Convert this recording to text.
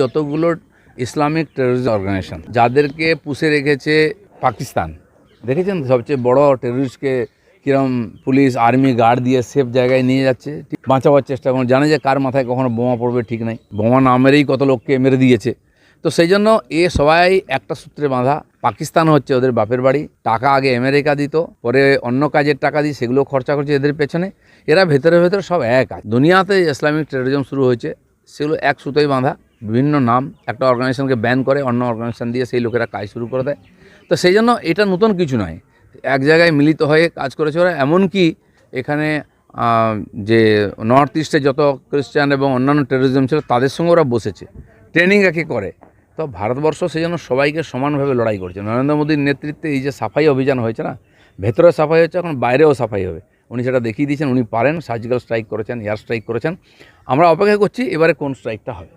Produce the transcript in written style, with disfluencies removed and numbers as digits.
যতগুলো Islamic terrorist organisation যাদেরকে পুষে রেখেছে পাকিস্তান, দেখেছেন সবচেয়ে বড় টেররিস্টকে কীরকম পুলিশ আর্মি গার্ড দিয়ে সেফ জায়গায় নিয়ে যাচ্ছে, বাঁচাবার চেষ্টা করে, জানে যে কার মাথায় কখনো বোমা পড়বে ঠিক নাই, বোমা না মেরেই কত লোককে মেরে দিয়েছে। তো সেই জন্য এ সবাই একটা সূত্রে বাঁধা। পাকিস্তান হচ্ছে ওদের বাপের বাড়ি, টাকা আগে আমেরিকা দিত, পরে অন্য কাজের টাকা দিয়ে সেগুলো খরচা করছে এদের পেছনে। এরা ভেতরে ভেতরে সব এক আছে। দুনিয়াতে ইসলামিক টেররিজম শুরু হয়েছে সেগুলো এক সুতোয় বাঁধা, বিভিন্ন নাম, একটা অর্গানাইজেশনকে ব্যান করে অন্য অর্গানাইজেশন দিয়ে সেই লোকেরা কাজ শুরু করে দেয়। তো সেই জন্য এটা নতুন কিছু নয়, এক জায়গায় মিলিত হয়ে কাজ করেছে ওরা। এমনকি এখানে যে নর্থ ইস্টে যত খ্রিস্টান এবং অন্যান্য টেররিজম ছিল তাদের সঙ্গে ওরা বসেছে, ট্রেনিং একে করে। তো ভারতবর্ষ সেই জন্য সবাইকে সমানভাবে লড়াই করছে। নরেন্দ্র মোদীর নেতৃত্বে এই যে সাফাই অভিযান হয়েছে না, ভেতরে সাফাই হচ্ছে, এখন বাইরেও সাফাই হবে। উনি সেটা দেখিয়ে দিয়েছেন, উনি পারেন, সার্জিক্যাল স্ট্রাইক করেছেন, এয়ার স্ট্রাইক করেছেন। আমরা অপেক্ষা করছি এবারে কোন স্ট্রাইকটা হবে।